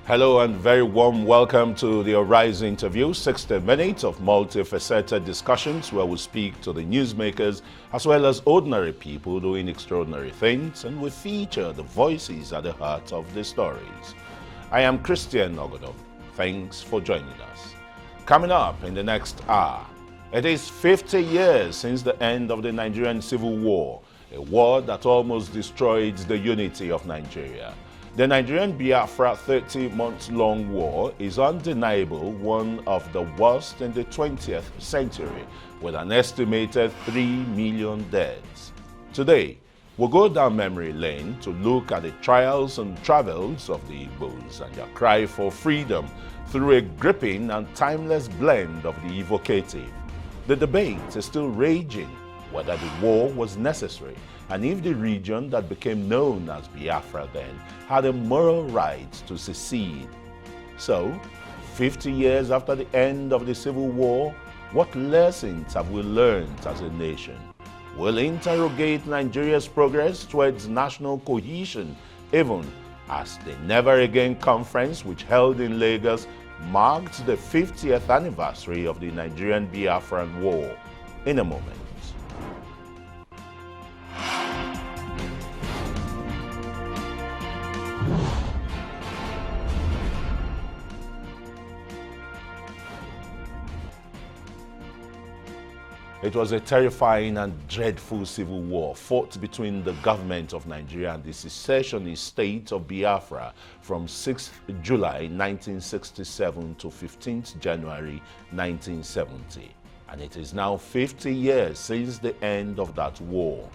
Hello and very warm welcome to the Arise interview, 60 minutes of multifaceted discussions where we speak to the newsmakers as well as ordinary people doing extraordinary things, and we feature the voices at the heart of the stories. I am Christian Ogodom. Thanks for joining us. Coming up in the next hour, it is 50 years since the end of the Nigerian Civil War, a war that almost destroyed the unity of Nigeria. The Nigeria-Biafra 30-month-long war is undeniably one of the worst in the 20th century, with an estimated 3 million deaths. Today, we'll go down memory lane to look at the trials and travails of the Igbos and their cry for freedom through a gripping and timeless blend of the evocative. The debate is still raging whether the war was necessary and if the region that became known as Biafra then had a moral right to secede. So, 50 years after the end of the Civil War, what lessons have we learned as a nation? We'll interrogate Nigeria's progress towards national cohesion, even as the Never Again conference, which held in Lagos, marked the 50th anniversary of the Nigerian-Biafra War. In a moment. It was a terrifying and dreadful civil war fought between the government of Nigeria and the secessionist state of Biafra from 6th July 1967 to 15th January 1970. And it is now 50 years since the end of that war.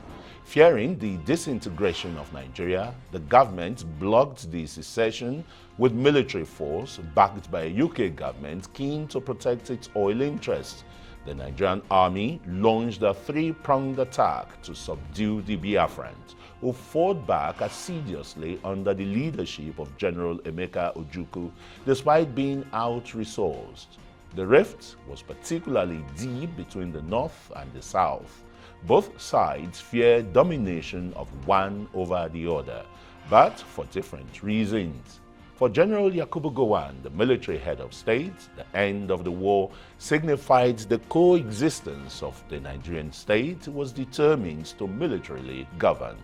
Fearing the disintegration of Nigeria, the government blocked the secession with military force backed by a UK government keen to protect its oil interests. The Nigerian army launched a three-pronged attack to subdue the Biafrans, who fought back assiduously under the leadership of General Emeka Ojukwu, despite being out-resourced. The rift was particularly deep between the north and the south. Both sides feared domination of one over the other, but for different reasons. For General Yakubu Gowon, the military head of state, the end of the war signified the coexistence of the Nigerian state was determined to militarily govern.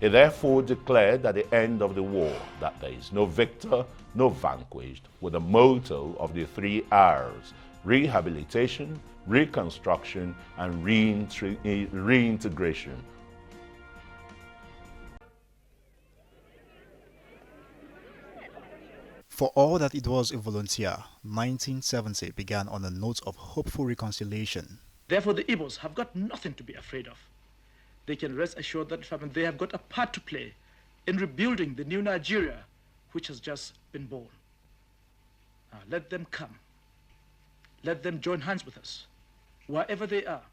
He therefore declared at the end of the war that there is no victor, no vanquished, with the motto of the 3 R's: rehabilitation, reconstruction, and reintegration. For all that it was a volunteer, 1970 began on a note of hopeful reconciliation. Therefore, the Igbos have got nothing to be afraid of. They can rest assured that they have got a part to play in rebuilding the new Nigeria, which has just been born. Now, let them come. Let them join hands with us, wherever they are.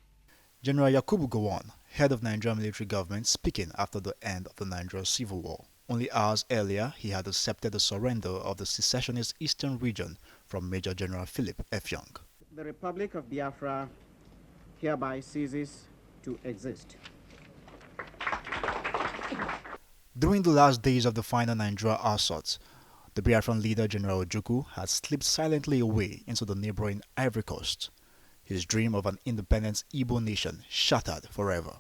General Yakubu Gowon, head of Nigerian military government, speaking after the end of the Nigerian Civil War. Only hours earlier, he had accepted the surrender of the secessionist eastern region from Major General Philip F. Young. The Republic of Biafra hereby ceases to exist. During the last days of the final Nigeria assault, the Biafran leader General Ojukwu had slipped silently away into the neighboring Ivory Coast. His dream of an independent Igbo nation shattered forever.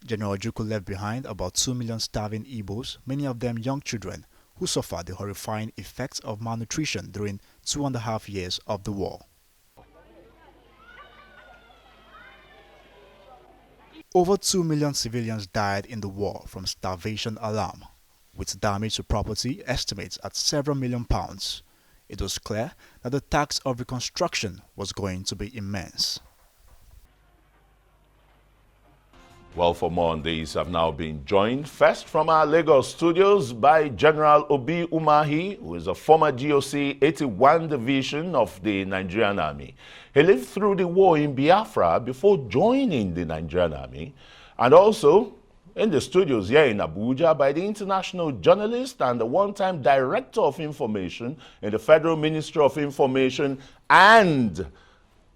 General Ojukwu left behind about 2 million starving Igbos, many of them young children, who suffered the horrifying effects of malnutrition during 2.5 years of the war. Over 2 million civilians died in the war from starvation alone, with damage to property estimates at several million pounds. It was clear that the task of reconstruction was going to be immense. Well, for more on this, I've now been joined first from our Lagos studios by General Obi Umahi, who is a former GOC 81 Division of the Nigerian Army. He lived through the war in Biafra before joining the Nigerian Army, and also in the studios here in Abuja by the international journalist and the one-time director of information in the Federal Ministry of Information, and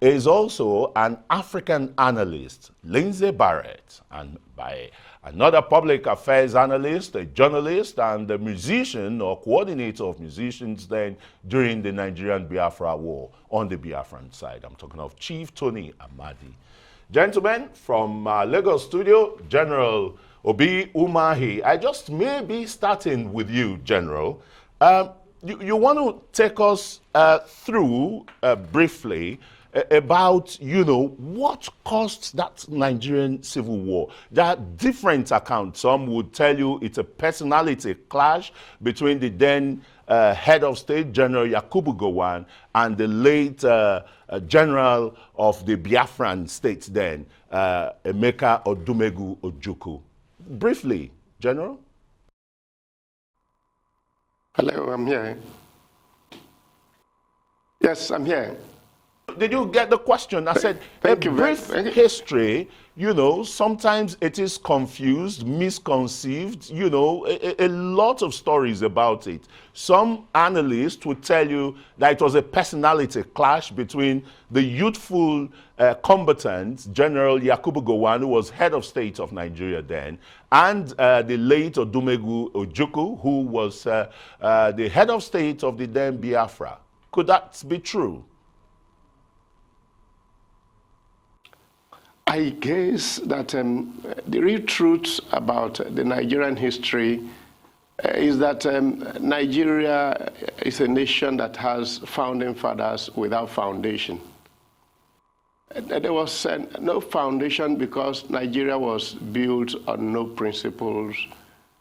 is also an African analyst, Lindsay Barrett, and by another public affairs analyst, a journalist, and a musician or coordinator of musicians then during the Nigeria-Biafra War on the Biafran side. I'm talking of Chief Tony Amadi. Gentlemen, from Lagos studio, General Obi Umahi. I just may be starting with you, General. You want to take us through briefly about, what caused that Nigerian civil war. There are different accounts. Some would tell you it's a personality clash between the then head of state, General Yakubu Gowon, and the late general of the Biafran state then, Emeka Odumegu Ojukwu. Briefly, General. Hello, I'm here. Yes, I'm here. Did you get the question? I said, Thank you, brief history, sometimes it is confused, misconceived, a lot of stories about it. Some analysts would tell you that it was a personality clash between the youthful combatant, General Yakubu Gowon, who was head of state of Nigeria then, and the late Odumegu Ojukwu, who was the head of state of the then Biafra. Could that be true? I guess that the real truth about the Nigerian history is that Nigeria is a nation that has founding fathers without foundation. There was no foundation because Nigeria was built on no principles,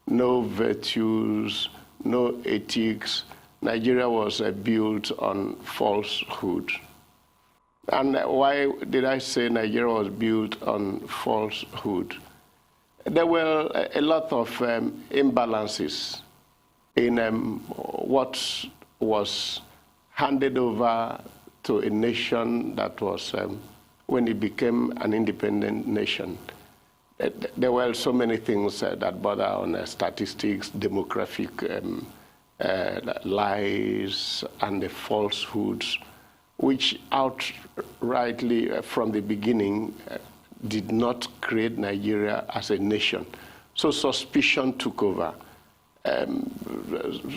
no virtues, no ethics. Nigeria was built on falsehood. And why did I say Nigeria was built on falsehood? There were a lot of imbalances in what was handed over to a nation that was, when it became an independent nation. There were so many things that border on statistics, demographic lies, and the falsehoods, which outrightly from the beginning did not create Nigeria as a nation. So suspicion took over.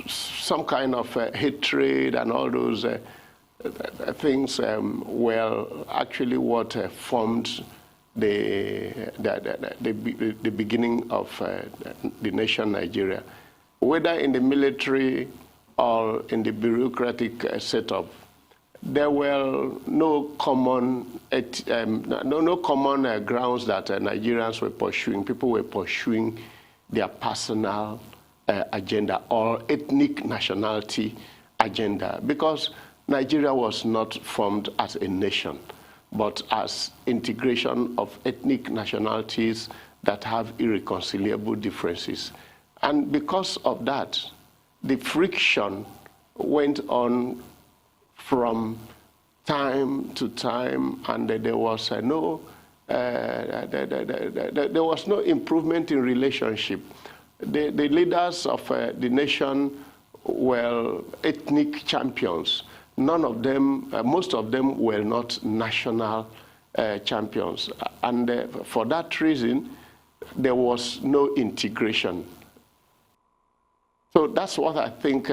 Some kind of hatred and all those things were actually what formed the beginning of the nation Nigeria. Whether in the military or in the bureaucratic setup, there were no common grounds that Nigerians were pursuing. People were pursuing their personal agenda or ethnic nationality agenda, because Nigeria was not formed as a nation, but as integration of ethnic nationalities that have irreconcilable differences. And because of that, the friction went on from time to time, and there was no improvement in relationship. The leaders of the nation were ethnic champions. None of them, most of them were not national champions. And for that reason, there was no integration. So that's what I think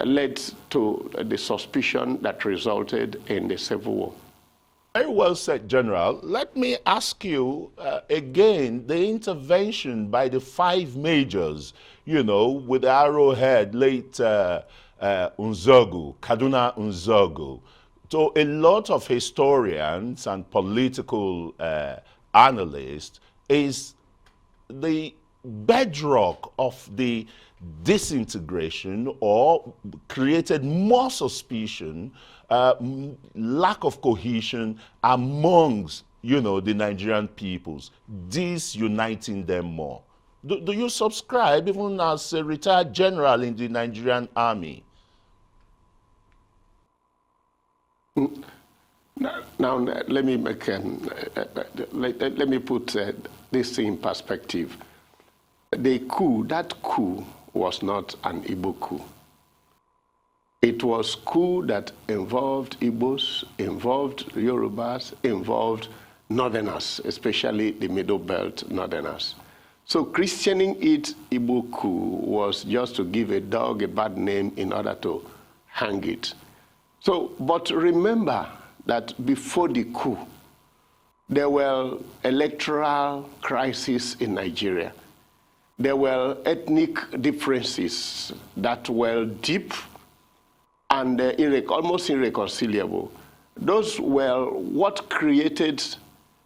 led to the suspicion that resulted in the Civil War. Very well said, General. Let me ask you again, the intervention by the five majors, with the arrowhead, late Unzogu, Kaduna Unzogu. So a lot of historians and political analysts is the bedrock of the disintegration, or created more suspicion, lack of cohesion amongst, the Nigerian peoples, disuniting them more. Do you subscribe, even as a retired general in the Nigerian army? Now let me make let me put this in perspective. The coup, that coup was not an Igbo coup. It was coup that involved Igbos, involved Yorubas, involved Northerners, especially the Middle Belt Northerners. So christening it Igbo coup was just to give a dog a bad name in order to hang it. So, but remember that before the coup, there were electoral crises in Nigeria. There were ethnic differences that were deep and almost irreconcilable. Those were what created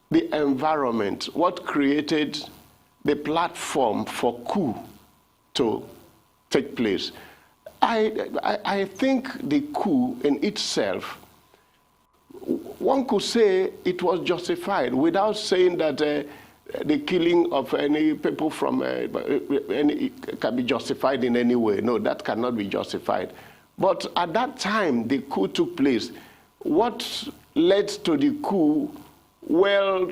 the environment, what created the platform for coup to take place. I think the coup in itself, one could say it was justified without saying that the killing of any people from any can be justified in any way. No, that cannot be justified. But at that time, the coup took place. What led to the coup, well,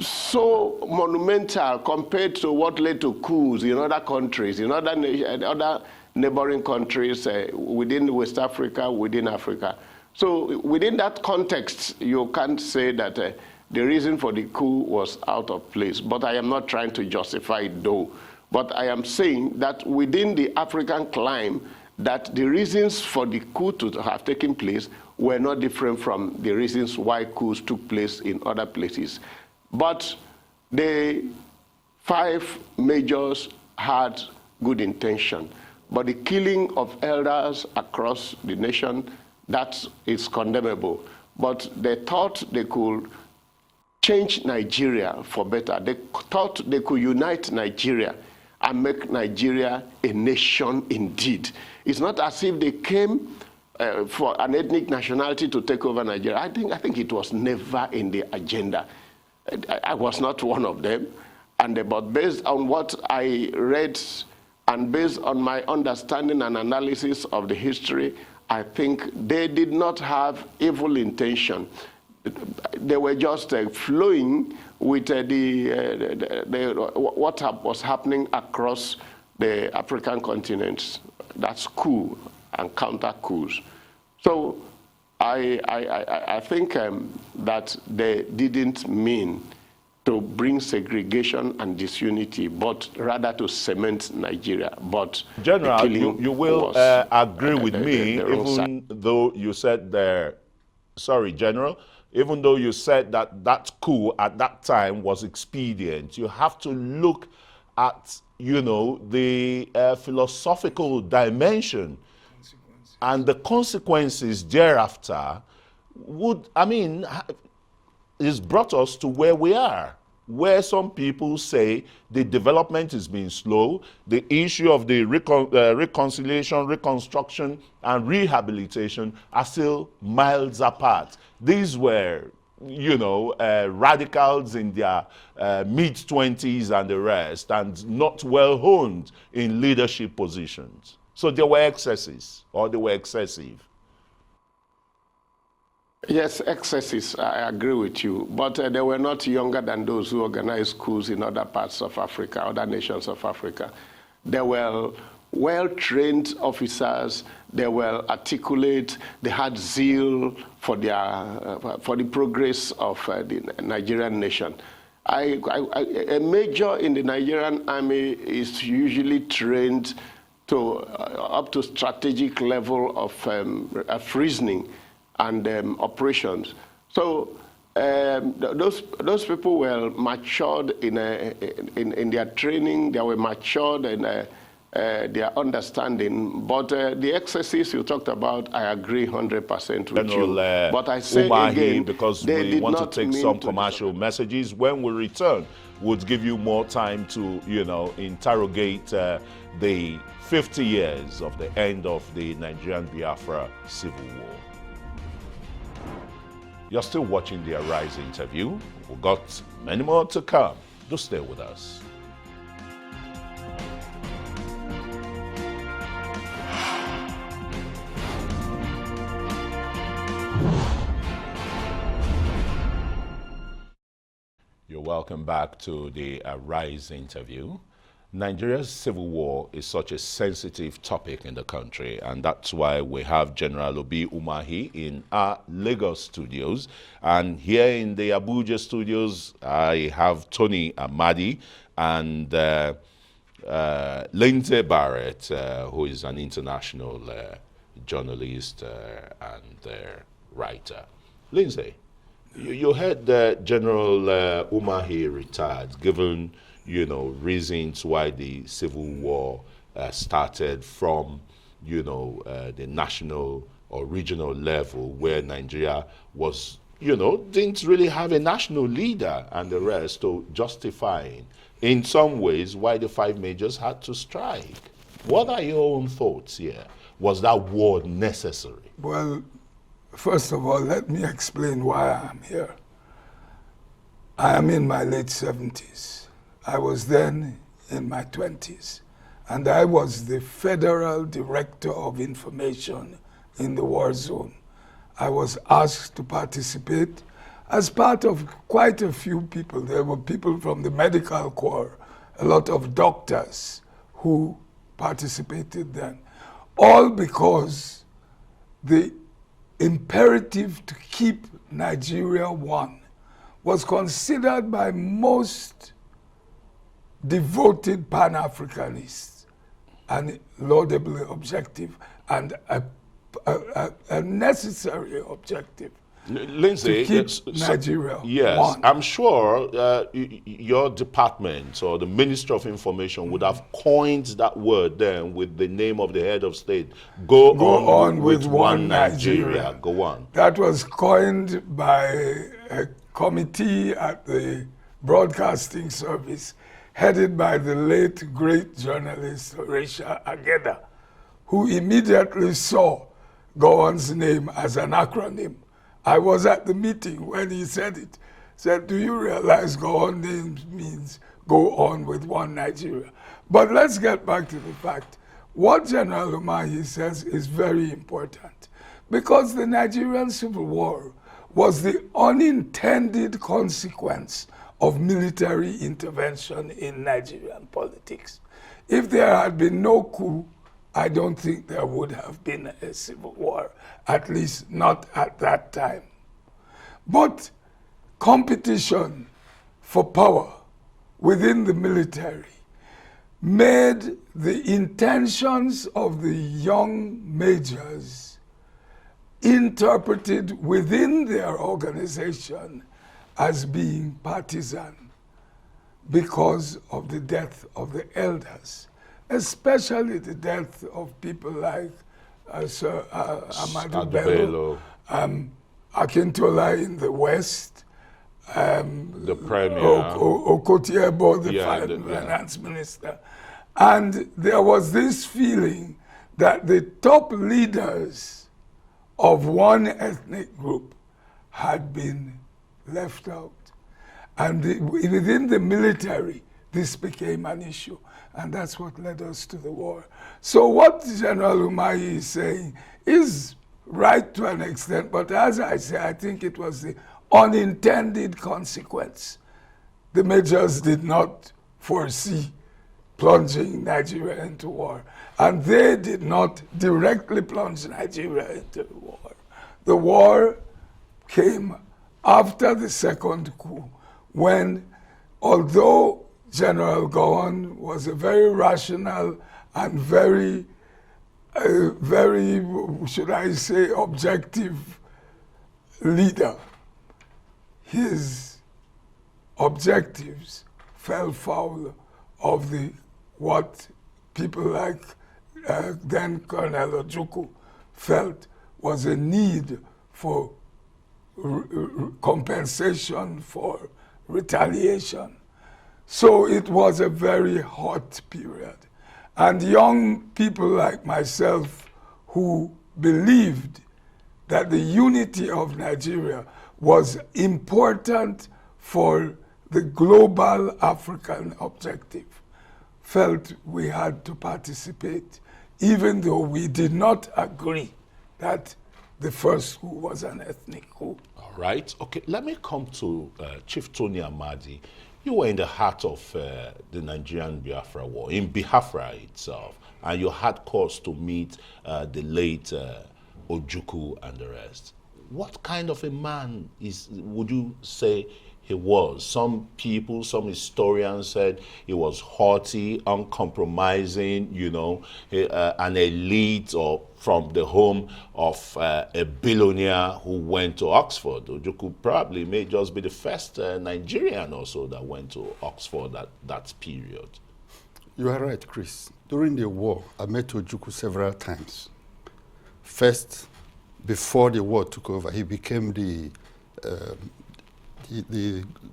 so monumental compared to what led to coups in other countries, in other neighboring countries within West Africa, within Africa. So within that context, you can't say that the reason for the coup was out of place. But I am not trying to justify it though. But I am saying that within the African climb, that the reasons for the coup to have taken place were not different from the reasons why coups took place in other places. But the five majors had good intention. But the killing of elders across the nation, that is condemnable. But they thought they could change Nigeria for better. They thought they could unite Nigeria and make Nigeria a nation indeed. It's not as if they came for an ethnic nationality to take over Nigeria. I think it was never in the agenda. I was not one of them. But based on what I read and based on my understanding and analysis of the history, I think they did not have evil intention. They were just flowing with what was happening across the African continents. That's coup and counter coups. So I think that they didn't mean to bring segregation and disunity, but rather to cement Nigeria. But General, you will agree with me, even though you said there, sorry, General, even though you said that that coup at that time was expedient, you have to look at, you know, the philosophical dimension and the consequences thereafter would, I mean, it's brought us to where we are, where some people say the development is being slow, the issue of the reconciliation, reconstruction, and rehabilitation are still miles apart. These were, you know, radicals in their mid-20s and the rest, and not well honed in leadership positions. So there were excesses, or they were excessive. Yes, excesses, I agree with you. But they were not younger than those who organized coups in other parts of Africa, other nations of Africa. They were well-trained officers, they were articulate, they had zeal for the progress of the Nigerian nation. A major in the Nigerian army is usually trained to up to strategic level of reasoning and operations. So those people were matured in their training, they were matured in their understanding. But the excesses you talked about, I agree 100% with you. But I say again, because we want to take some commercial messages. When we return, we'll give you more time to, you know, interrogate the 50 years of the end of the Nigerian-Biafra Civil War. You're still watching the Arise interview. We've got many more to come. Do stay with us. welcome back to the Rise interview. Nigeria's civil war is such a sensitive topic in the country, and that's why we have General Obi Umahi in our Lagos studios. And here in the Abuja studios, I have Tony Amadi and Lindsay Barrett, who is an international journalist and writer. Lindsay, you heard that General Umahi retired, given reasons why the civil war started from the national or regional level, where Nigeria was didn't really have a national leader and the rest, to justifying in some ways why the five majors had to strike. What are your own thoughts here? Was that war necessary? Well, first of all, let me explain why I'm here. I am in my late 70s. I was then in my 20s, and I was the Federal Director of Information in the war zone. I was asked to participate as part of quite a few people. There were people from the medical corps, a lot of doctors who participated then, all because the imperative to keep Nigeria one was considered by most devoted Pan-Africanists an laudable objective and a necessary objective. Lindsay, to keep Nigeria yes, one. I'm sure your department or the Ministry of Information would have coined that word then with the name of the head of state. Go on with one Nigeria. Go on. That was coined by a committee at the Broadcasting Service, headed by the late great journalist Horatio Ageda, who immediately saw Gowon's name as an acronym. I was at the meeting when he said it. Said, do you realize Gowon's name means go on with one Nigeria? But let's get back to the fact. What General Umahi says is very important, because the Nigerian Civil War was the unintended consequence of military intervention in Nigerian politics. If there had been no coup, I don't think there would have been a civil war, at least not at that time. But competition for power within the military made the intentions of the young majors interpreted within their organization as being partisan because of the death of the elders, especially the death of people like Sir Ahmadu Bello, Akintola in the West, the Premier, Okotiebo, the finance minister. And there was this feeling that the top leaders of one ethnic group had been left out. And within the military, this became an issue. And that's what led us to the war. So what General Umahi is saying is right to an extent, but as I say, I think it was the unintended consequence. The majors did not foresee plunging Nigeria into war. And they did not directly plunge Nigeria into the war. The war came after the second coup, when, although General Gowon was a very rational and very, should I say, objective leader, his objectives fell foul of what people like then Colonel Ojukwu felt was a need for compensation for retaliation. So it was a very hot period. And young people like myself who believed that the unity of Nigeria was important for the global African objective felt we had to participate, even though we did not agree that the first coup was an ethnic coup. All right. Okay, let me come to Chief Tony Amadi. You were in the heart of the Nigerian-Biafra War, in Biafra itself, and you had cause to meet the late Ojukwu and the rest. What kind of a man would you say he was? Some people, some historians said he was haughty, uncompromising, you know, an elite or from the home of a billionaire who went to Oxford. Ojukwu probably may just be the first Nigerian also that went to Oxford at that period. You are right, Chris. During the war, I met Ojukwu several times. First, before the war took over, he became the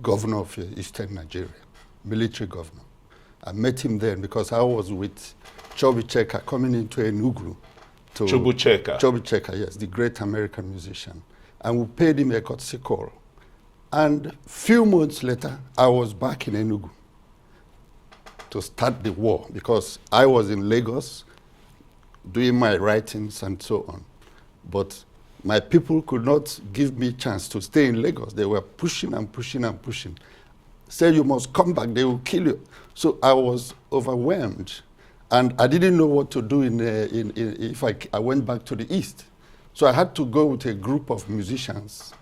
governor of Eastern Nigeria, military governor. I met him then because I was with Chobicheka coming into Enugu. Chobicheka, yes, the great American musician. And we paid him a courtesy call. And few months later, I was back in Enugu to start the war because I was in Lagos doing my writings and so on. But my people could not give me a chance to stay in Lagos. They were pushing and pushing and pushing. Say you must come back, they will kill you. So I was overwhelmed. And I didn't know what to do if I went back to the East. So I had to go with a group of musicians.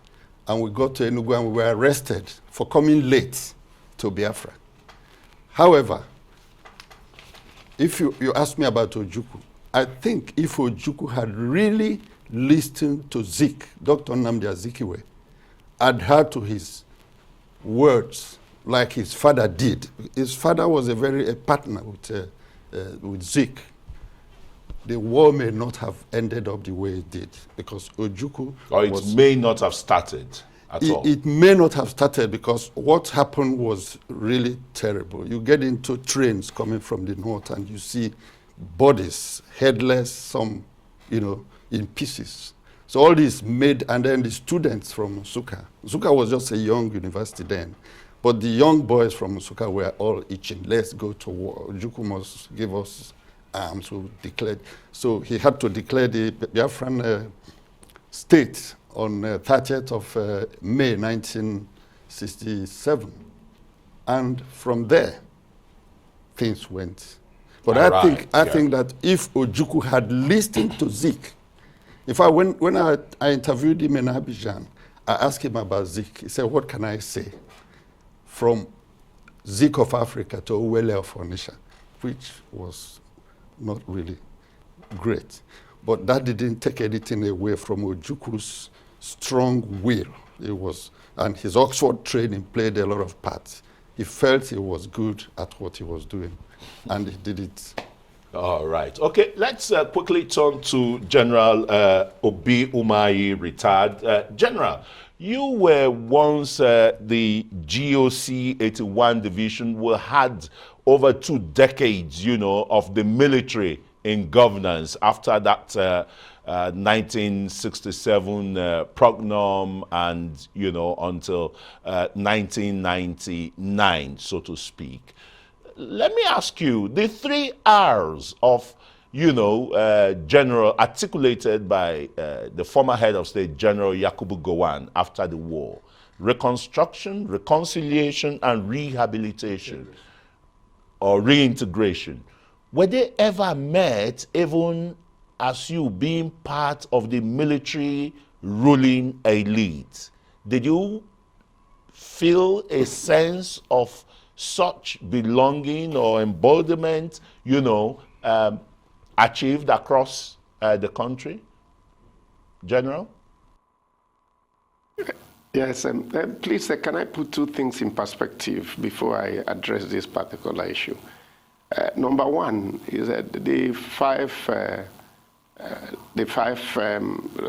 And we got to Enugu and we were arrested for coming late to Biafra. However, if you ask me about Ojukwu, I think if Ojukwu had really listened to Zik, Dr. Nnamdi Azikiwe, adhered to his words like his father did. His father was a partner with Zik. The war may not have ended up the way it did because Ojukwu may not have started at all. It may not have started because what happened was really terrible. You get into trains coming from the north and you see bodies, headless, some, in pieces. So all this made, and then the students from Nsukka. Nsukka was just a young university then, but the young boys from Nsukka were all itching. Let's go to war. Ojukwu must give us arms. So he had to declare the Biafran state on 30th of May 1967. And from there, things went. But I think that if Ojukwu had listened to Zik, when I interviewed him in Abidjan, I asked him about Zik. He said, what can I say? From Zik of Africa to Owele of Onitsha, which was not really great. But that didn't take anything away from Ojukwu's strong will. And his Oxford training played a lot of parts. He felt he was good at what he was doing, and he did it. All right. Okay, let's quickly turn to General Obi Umahi, retired. General, you were once the GOC 81 division who had over 2 decades, of the military in governance after that 1967 prognum and, until 1999, so to speak. Let me ask you, the 3 R's of, General, articulated by the former head of state, General Yakubu Gowon, after the war: reconstruction, reconciliation, and rehabilitation, or reintegration. Were they ever met, even as you being part of the military ruling elite? Did you feel a sense of such belonging or embodiment, achieved across the country, General? Yes, please, can I put 2 things in perspective before I address this particular issue? Number one is that the five,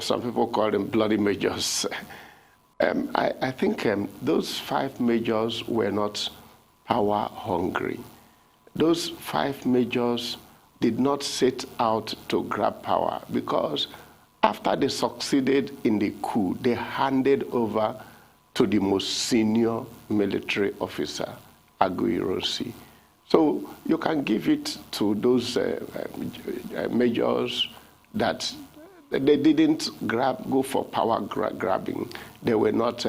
some people call them bloody majors. I think those 5 majors were not power hungry. Those 5 majors did not set out to grab power because after they succeeded in the coup, they handed over to the most senior military officer, Aguiyi. So you can give it to those majors that they didn't go for power grabbing. They were not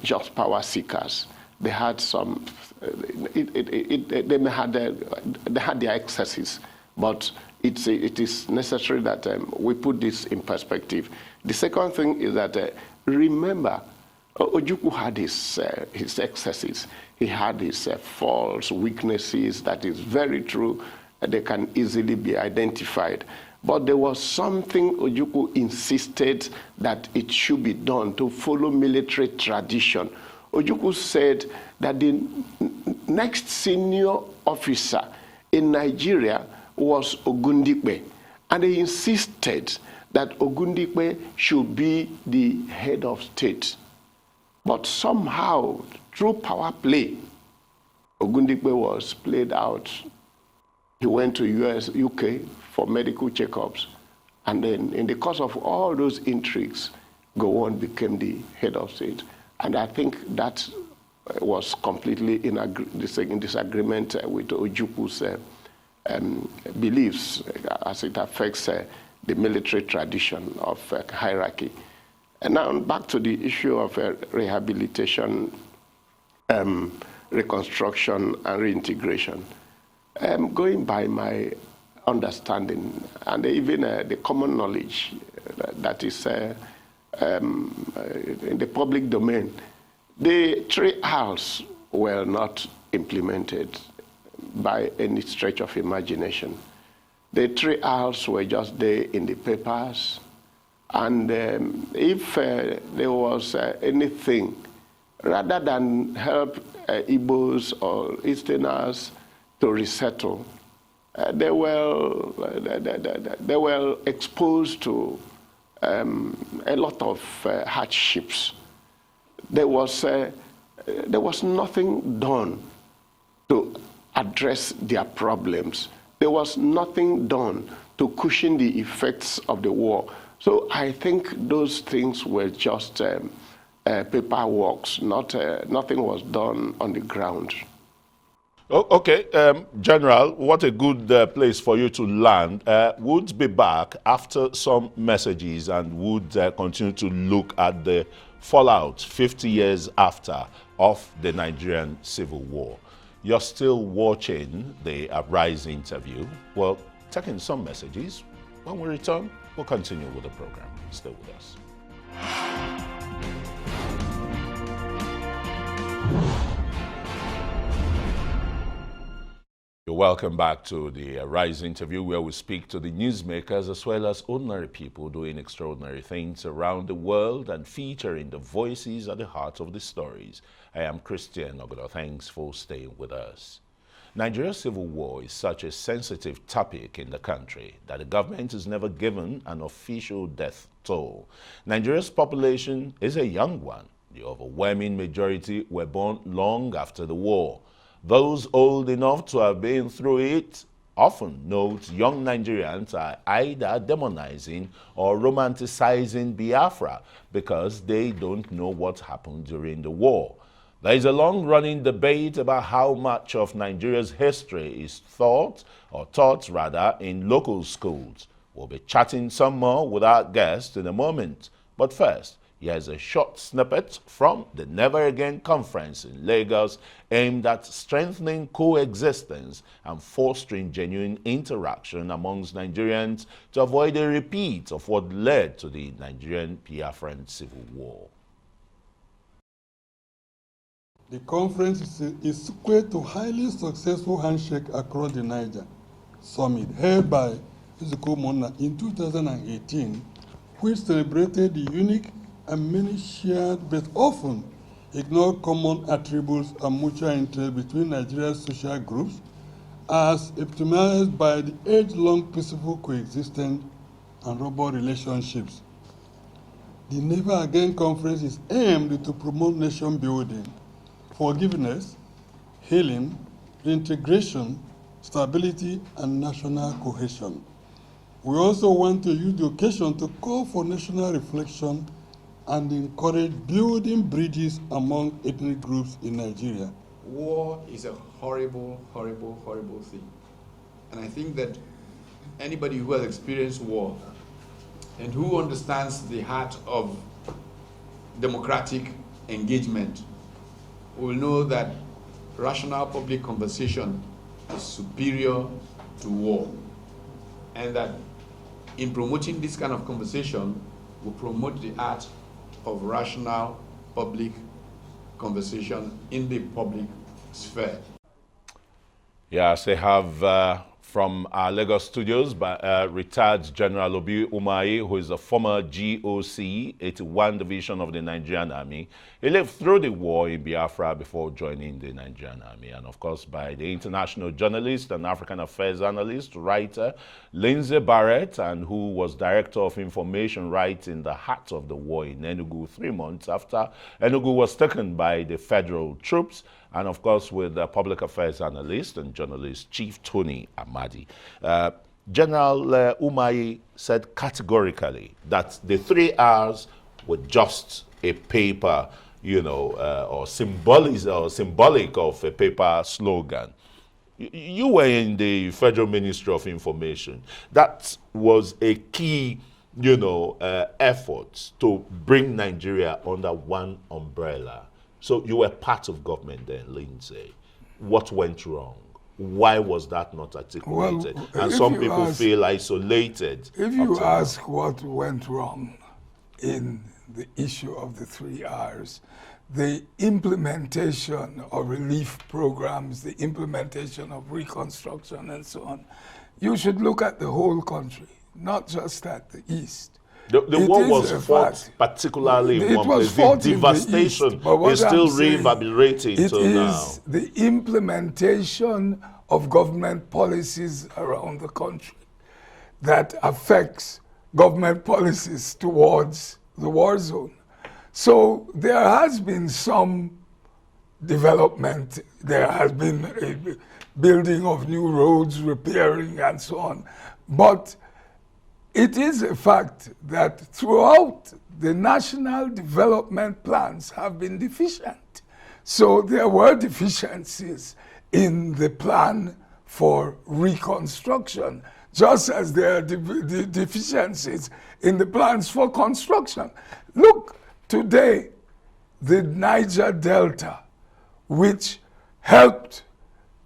just power seekers. They had some, they had their excesses, but it is necessary that we put this in perspective. The second thing is that remember, Ojukwu had his excesses. He had his faults, weaknesses. That is very true. They can easily be identified. But there was something Ojukwu insisted that it should be done to follow military tradition. Ojukwu said that the next senior officer in Nigeria was Ogundikpe. And he insisted that Ogundikpe should be the head of state. But somehow, through power play, Ogundikpe was played out. He went to UK for medical checkups. And then in the course of all those intrigues, Gowon became the head of state. And I think that was completely in disagreement with Ojukwu's beliefs as it affects the military tradition of hierarchy. And now back to the issue of rehabilitation, reconstruction, and reintegration. Going by my understanding and even the common knowledge that is in the public domain, the travails were not implemented by any stretch of imagination. The travails were just there in the papers, and if there was anything, rather than help Igbos or Easterners to resettle, they were exposed to a lot of hardships. There was nothing done to address their problems. There was nothing done to cushion the effects of the war. So I think those things were just paperwork. Nothing was done on the ground. Okay, General, what a good place for you to land. Would be back after some messages and would continue to look at the fallout 50 years after of the Nigerian Civil War. You're still watching the Arise interview. Well, taking some messages. When we return, we'll continue with the program. Stay with us. You're welcome back to the Rise interview, where we speak to the newsmakers as well as ordinary people doing extraordinary things around the world and featuring the voices at the heart of the stories. I am Christian Ogodo. Thanks for staying with us. Nigeria's civil war is such a sensitive topic in the country that the government has never given an official death toll. Nigeria's population is a young one. The overwhelming majority were born long after the war. Those old enough to have been through it often note young Nigerians are either demonizing or romanticizing Biafra because they don't know what happened during the war. There is a long-running debate about how much of Nigeria's history is taught in local schools. We'll be chatting some more with our guest in a moment. But first, here's a short snippet from the Never Again conference in Lagos aimed at strengthening coexistence and fostering genuine interaction amongst Nigerians to avoid a repeat of what led to the Nigerian-Biafran Civil War. The conference is equal to highly successful handshake across the Niger summit held by Izuko Mona in 2018, which celebrated the unique and many shared but often ignored common attributes and mutual interest between Nigeria's social groups as epitomized by the age-long peaceful coexistence and robust relationships. The Never Again conference is aimed to promote nation building, forgiveness, healing, reintegration, stability, and national cohesion. We also want to use the occasion to call for national reflection and encourage building bridges among ethnic groups in Nigeria. War is a horrible, horrible, horrible thing. And I think that anybody who has experienced war and who understands the heart of democratic engagement will know that rational public conversation is superior to war, and that in promoting this kind of conversation, we promote the art of rational public conversation in the public sphere. Yes, they have from our Lagos studios, retired General Obi Umahi, who is a former GOC, 81 Division of the Nigerian Army. He lived through the war in Biafra before joining the Nigerian Army. And of course, by the international journalist and African affairs analyst, writer, Lindsay Barrett, and who was Director of Information right in the heart of the war in Enugu 3 months after Enugu was taken by the federal troops. And of course, with the public affairs analyst and journalist, Chief Tony Amadi. General Umahi said categorically that the 3 R's were just a paper, you know, or symbolic of a paper slogan. You were in the Federal Ministry of Information. That was a key, you know, effort to bring Nigeria under one umbrella. So you were part of government then, Lindsay. What went wrong? Why was that not articulated? Well, and some people feel isolated. If you ask what went wrong in the issue of the 3 R's, the implementation of relief programs, the implementation of reconstruction and so on, you should look at the whole country, not just at the East. The war was fought particularly in one place. The devastation is still reverberating till now. It is the implementation of government policies around the country that affects government policies towards the war zone. So there has been some development. There has been a building of new roads, repairing and so on. But it is a fact that throughout the national development plans have been deficient. So there were deficiencies in the plan for reconstruction, just as there are deficiencies in the plans for construction. Look, today, the Niger Delta, which helped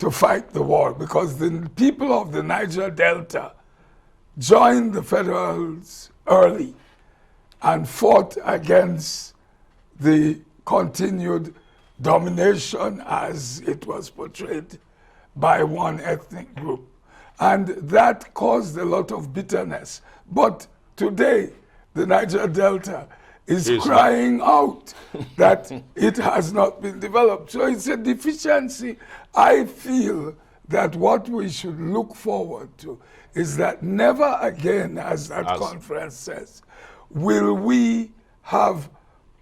to fight the war, because the people of the Niger Delta joined the Federals early and fought against the continued domination, as it was portrayed, by one ethnic group. And that caused a lot of bitterness. But today, the Niger Delta is crying out that it has not been developed. So it's a deficiency. I feel that what we should look forward to is that never again, as that conference says, will we have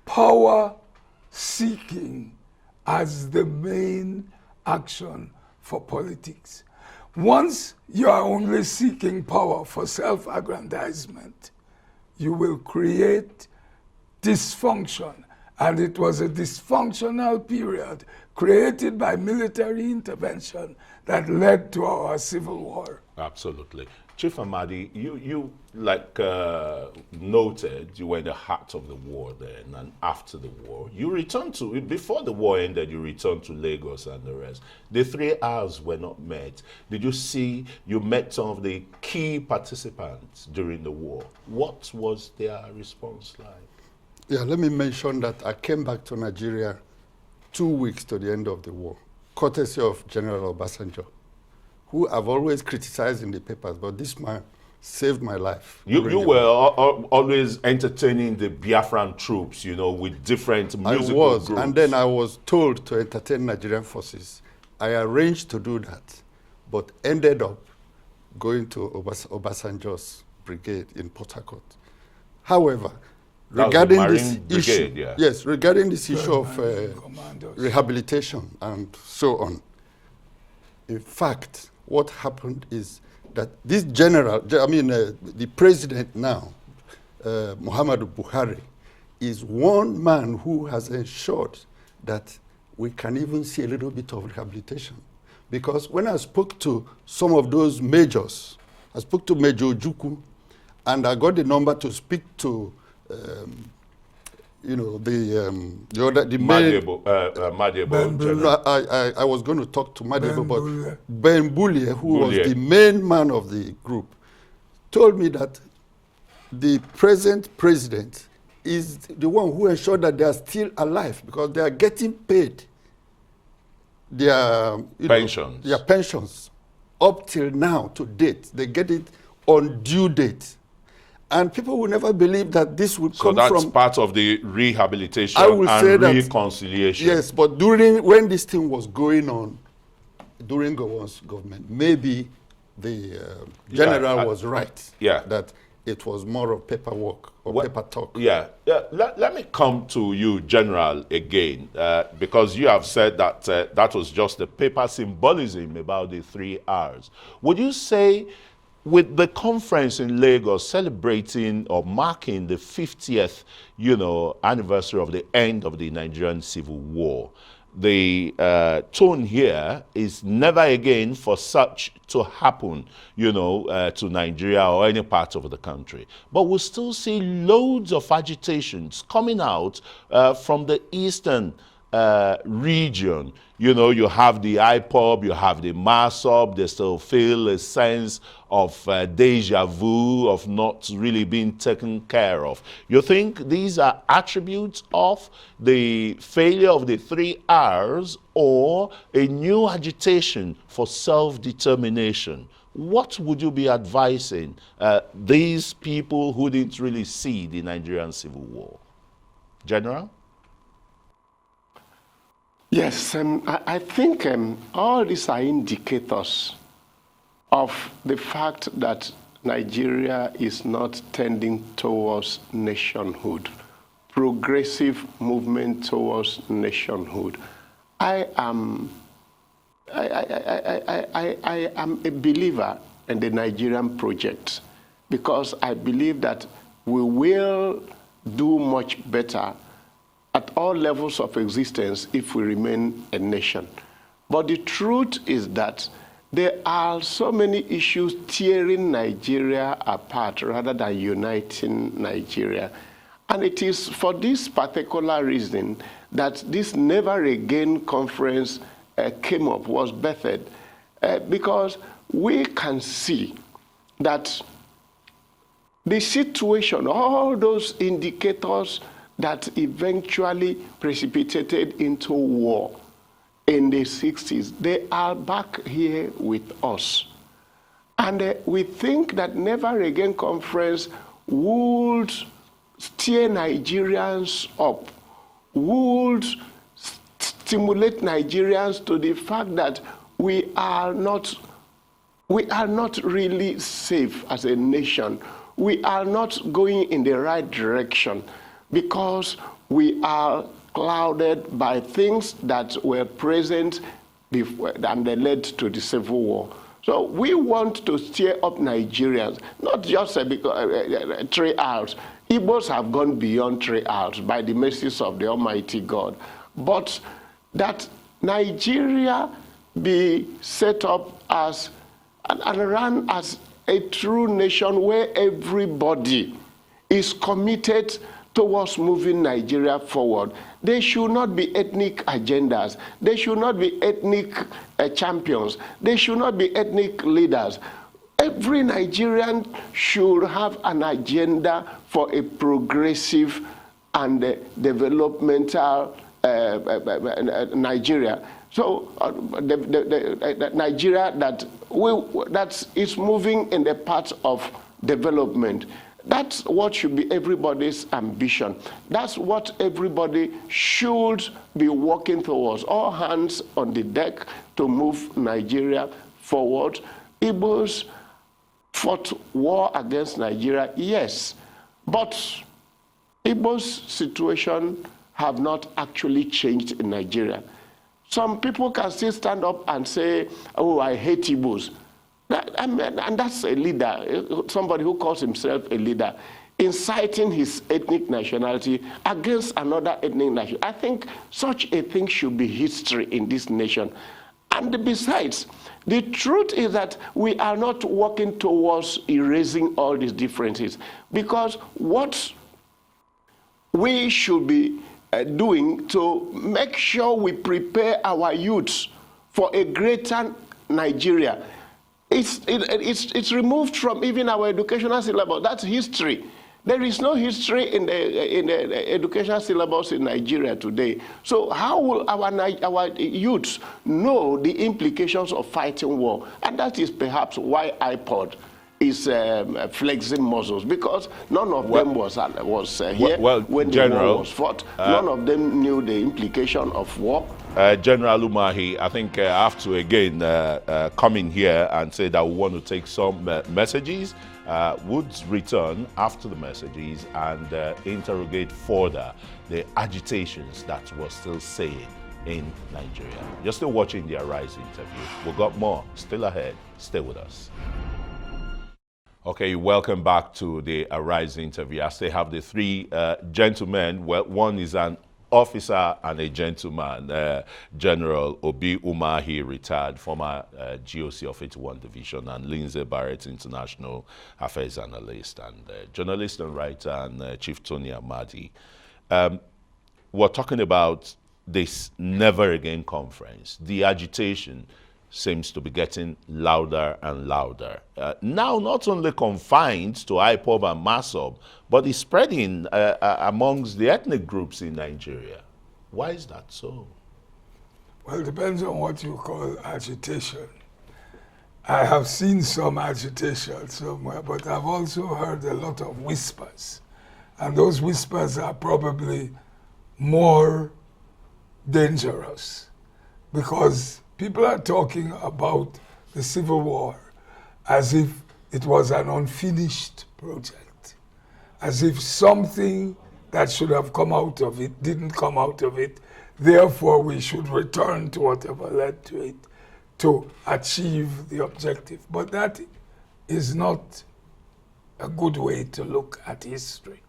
power seeking as the main action for politics. Once you are only seeking power for self-aggrandizement, you will create dysfunction. And it was a dysfunctional period created by military intervention that led to our civil war. Absolutely. Chief Amadi, you like noted, you were in the heart of the war then, and after the war, you returned to, before the war ended, you returned to Lagos and the rest. The 3 R's were not met. Did you see, you met some of the key participants during the war. What was their response like? Yeah, let me mention that I came back to Nigeria 2 weeks to the end of the war, courtesy of General Obasanjo, who I've always criticized in the papers, but this man saved my life. You were always entertaining the Biafran troops, you know, with different musical groups. And then I was told to entertain Nigerian forces. I arranged to do that, but ended up going to Obasanjo's brigade in Port Harcourt. However, regarding this issue, yes, regarding this issue of rehabilitation and so on, in fact, what happened is that this general, the president now, Muhammadu Buhari, is one man who has ensured that we can even see a little bit of rehabilitation. Because when I spoke to some of those majors, I spoke to Major Ojukwu and I got the number to speak to, you know, the main. Madebo, No, I was going to talk to Madebo, but Ben Boulier, who was the main man of the group, told me that the present president is the one who ensured that they are still alive because they are getting paid their pensions. Their pensions up till now to date. They get it on due date. And people will never believe that this would come from... So that's part of the rehabilitation and reconciliation. Yes, but when this thing was going on, during Gowon's government, maybe the general was right. Yeah. That it was more of paperwork or paper talk. Yeah. Let me come to you, General, again, because you have said that that was just the paper symbolism about the 3 R's. Would you say, with the conference in Lagos celebrating or marking the 50th, anniversary of the end of the Nigerian Civil War, the tone here is never again for such to happen, to Nigeria or any part of the country. But we'll still see loads of agitations coming out from the eastern region. You have the IPOB, you have the MASOB, they still feel a sense of deja vu, of not really being taken care of. You think these are attributes of the failure of the 3 R's or a new agitation for self-determination? What would you be advising these people who didn't really see the Nigerian Civil War? General? Yes, I think all these are indicators of the fact that Nigeria is not tending towards nationhood, progressive movement towards nationhood. I am a believer in the Nigerian project because I believe that we will do much better at all levels of existence if we remain a nation. But the truth is that there are so many issues tearing Nigeria apart rather than uniting Nigeria. And it is for this particular reason that this Never Again conference came up, was birthed, because we can see that the situation, all those indicators that eventually precipitated into war in the 60s, they are back here with us. And we think that Never Again conference would steer Nigerians up, would stimulate Nigerians to the fact that we are not really safe as a nation. We are not going in the right direction, because we are clouded by things that were present before and they led to the Civil War. So we want to steer up Nigerians, not just 3 R's. Igbos have gone beyond 3 R's by the mercies of the Almighty God. But that Nigeria be set up as and run as a true nation where everybody is committed towards moving Nigeria forward. There should not be ethnic agendas. There should not be ethnic champions. There should not be ethnic leaders. Every Nigerian should have an agenda for a progressive and developmental Nigeria. So the Nigeria that is moving in the path of development. That's what should be everybody's ambition. That's what everybody should be working towards. All hands on the deck to move Nigeria forward. Igbos fought war against Nigeria, yes. But Igbos' situation have not actually changed in Nigeria. Some people can still stand up and say, oh, I hate Igbos. And that's a leader, somebody who calls himself a leader, inciting his ethnic nationality against another ethnic nation. I think such a thing should be history in this nation. And besides, The truth is that we are not working towards erasing all these differences, because what we should be doing to make sure we prepare our youths for a greater Nigeria, it's removed from even our educational syllabus. That's history. There is no history in the educational syllabus in Nigeria today. So how will our youths know the implications of fighting war? And that is perhaps why iPod is flexing muscles, because none of them was here when the war was fought. None of them knew the implication of war. General Umahi, I think I have to again come in here and say that we want to take some messages. Would return after the messages and interrogate further the agitations that we're still seeing in Nigeria. You're still watching the Arise interview. We've got more still ahead. Stay with us. Okay, welcome back to the Arise interview. I still have the three gentlemen. Well, one is an officer and a gentleman, General Obi Umahi, retired, former GOC of 81 Division, and Lindsay Barrett, international affairs analyst, and journalist and writer, and Chief Tony Amadi. We're talking about this Never Again conference. The agitation seems to be getting louder and louder. Now, not only confined to IPOB and MASOB, but it's spreading amongst the ethnic groups in Nigeria. Why is that so? Well, it depends on what you call agitation. I have seen some agitation somewhere, but I've also heard a lot of whispers. And those whispers are probably more dangerous, because people are talking about the Civil War as if it was an unfinished project, as if something that should have come out of it didn't come out of it, therefore we should return to whatever led to it to achieve the objective. But that is not a good way to look at history.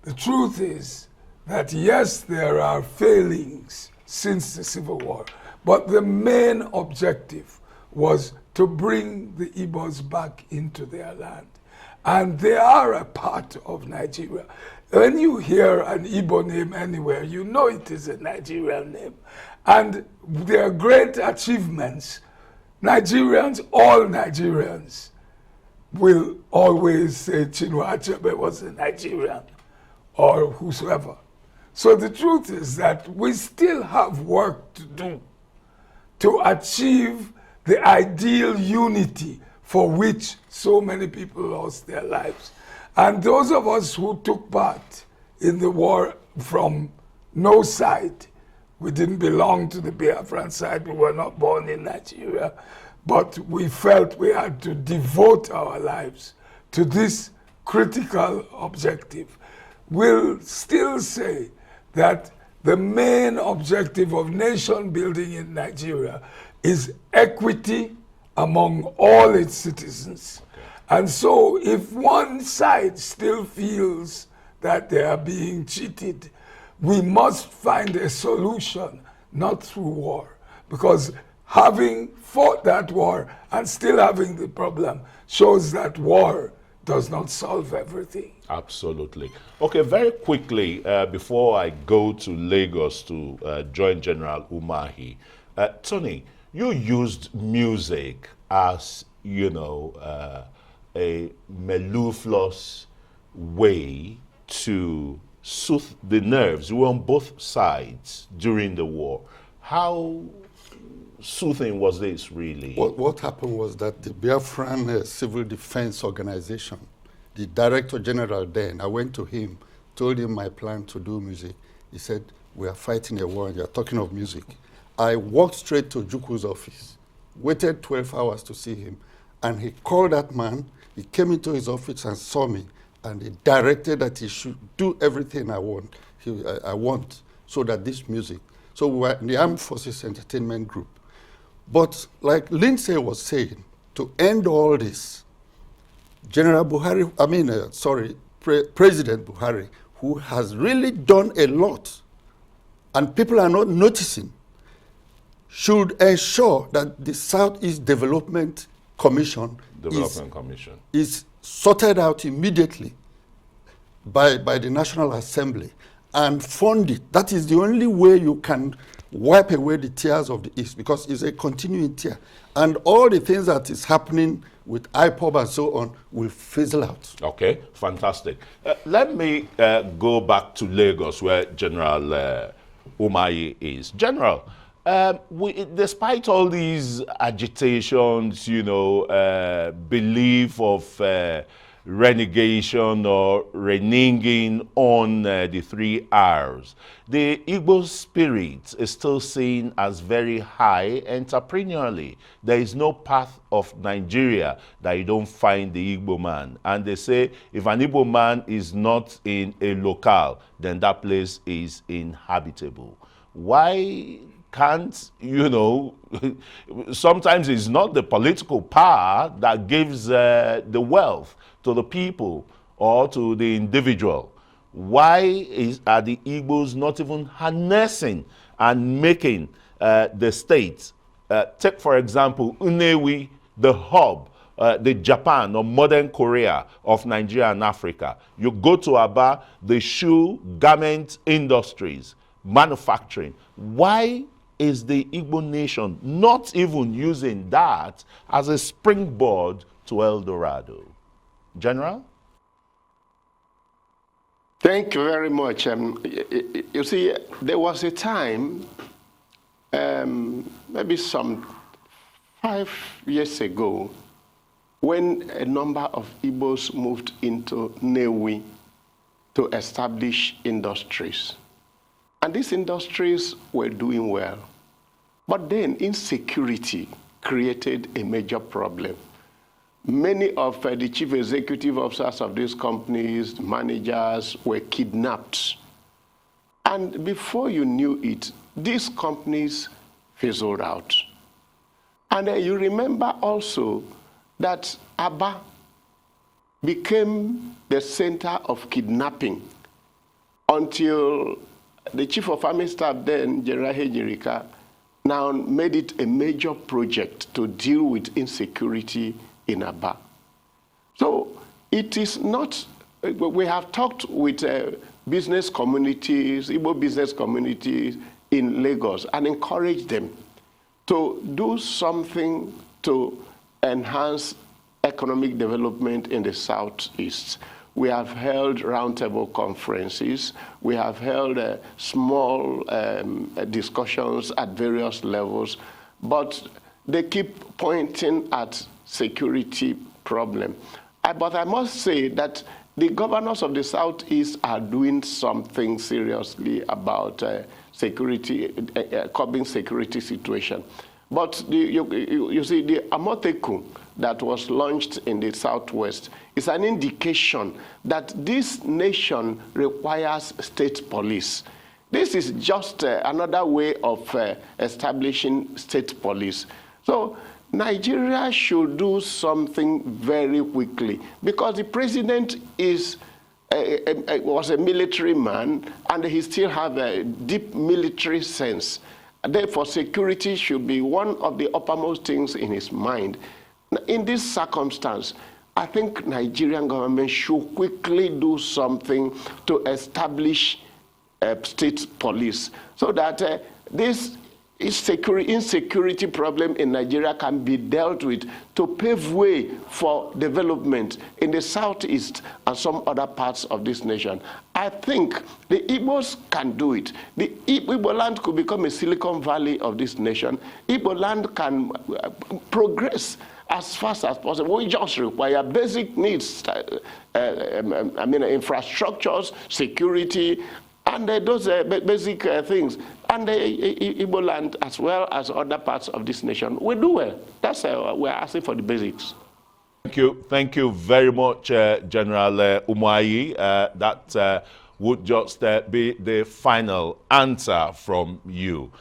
The truth is that yes, there are failings since the Civil War, but the main objective was to bring the Igbos back into their land. And they are a part of Nigeria. When you hear an Igbo name anywhere, you know it is a Nigerian name. And their great achievements, Nigerians, all Nigerians, will always say Chinua Achebe was a Nigerian, or whosoever. So the truth is that we still have work to do to achieve the ideal unity for which so many people lost their lives. And those of us who took part in the war from no side, we didn't belong to the Biafran side, we were not born in Nigeria, but we felt we had to devote our lives to this critical objective. We'll still say that the main objective of nation building in Nigeria is equity among all its citizens. And so if one side still feels that they are being cheated, we must find a solution, not through war. Because having fought that war and still having the problem shows that war does not solve everything. Absolutely. Okay, very quickly, before I go to Lagos to join General Umahi, Tony, you used music as, you know, a mellifluous way to soothe the nerves. You were on both sides during the war. How soothing was this, really? What happened was that the Biafran Civil Defense Organization, the Director General then, I went to him, told him my plan to do music. He said, we are fighting a war and you're talking of music. I walked straight to Juku's office, waited 12 hours to see him, and he called that man. He came into his office and saw me, and he directed that he should do everything I want, so that this music. So we were in the Armed Forces Entertainment Group. But like Lindsay was saying, to end all this, President Buhari, who has really done a lot, and people are not noticing, should ensure that the Southeast Development Commission is sorted out immediately by the National Assembly and fund it. That is the only way you can wipe away the tears of the East, because it's a continuing tear. And all the things that is happening with IPOB and so on will fizzle out. Okay, fantastic. Let me go back to Lagos, where General Umahi is. General, despite all these agitations, belief of renegation or reneging on the 3 R's, the Igbo spirit is still seen as very high entrepreneurially. There is no path of Nigeria that you don't find the Igbo man. And they say if an Igbo man is not in a locale, then that place is inhabitable. Why can't, sometimes it's not the political power that gives the wealth to the people or to the individual. Why are the Igbos not even harnessing and making the state? Take, for example, Nnewi, the hub, the Japan or modern Korea of Nigeria and Africa. You go to Aba, the shoe, garment industries, manufacturing. Why is the Igbo nation not even using that as a springboard to El Dorado? General? Thank you very much. You see, there was a time, maybe some 5 years ago, when a number of Igbos moved into Nnewi to establish industries. And these industries were doing well. But then insecurity created a major problem. Many of the chief executive officers of these companies, managers, were kidnapped. And before you knew it, these companies fizzled out. And you remember also that Aba became the center of kidnapping until the chief of army staff then, General Hejirika, now made it a major project to deal with insecurity in Aba. So it is not, we have talked with business communities, Igbo business communities in Lagos and encouraged them to do something to enhance economic development in the Southeast. We have held roundtable conferences. We have held small discussions at various levels, but they keep pointing at security problem. But I must say that the governors of the Southeast are doing something seriously about security, curbing security situation. But you see, the Amoteku that was launched in the Southwest is an indication that this nation requires state police. This is just another way of establishing state police. So Nigeria should do something very quickly, because the president was a military man and he still has a deep military sense. Therefore, security should be one of the uppermost things in his mind. In this circumstance, I think Nigerian government should quickly do something to establish state police so that this insecurity problem in Nigeria can be dealt with to pave way for development in the Southeast and some other parts of this nation. I think the Igbos can do it. The Igbo land could become a Silicon Valley of this nation. Igbo land can progress as fast as possible. We just require basic needs, infrastructures, security, and those basic things. And the Igbo land, as well as other parts of this nation, will do well. That's we're asking for the basics. Thank you very much, General Umahi. That would just be the final answer from you.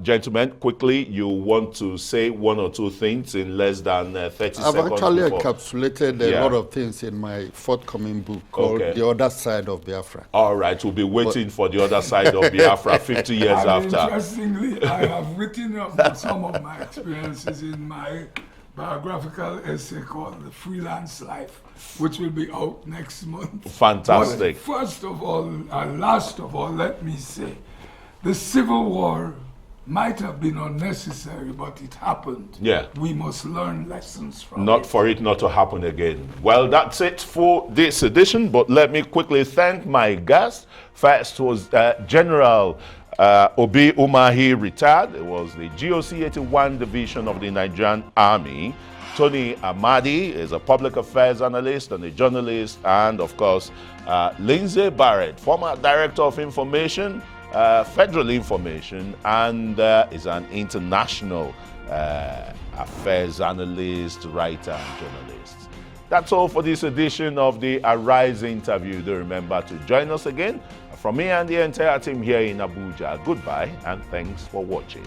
Gentlemen, quickly, you want to say one or two things in less than 30 seconds? I've actually before. encapsulated a lot of things in my forthcoming book called The Other Side of Biafra. All right, we'll be waiting for The Other Side of Biafra 50 years after. Interestingly, I have written up some of my experiences in my biographical essay called The Freelance Life, which will be out next month. Fantastic. But first of all, and last of all, let me say, the Civil War might have been unnecessary, but it happened. Yeah. We must learn lessons from Not for it not to happen again. Well, that's it for this edition, but let me quickly thank my guest. First was General Obi Umahi, retired. It was the GOC 81 Division of the Nigerian Army. Tony Amadi is a public affairs analyst and a journalist. And of course, Lindsay Barrett, former Director of Information, Federal Information, and is an international affairs analyst, writer, and journalist. That's all for this edition of the Arise interview. Do remember to join us again. From me and the entire team here in Abuja, goodbye and thanks for watching.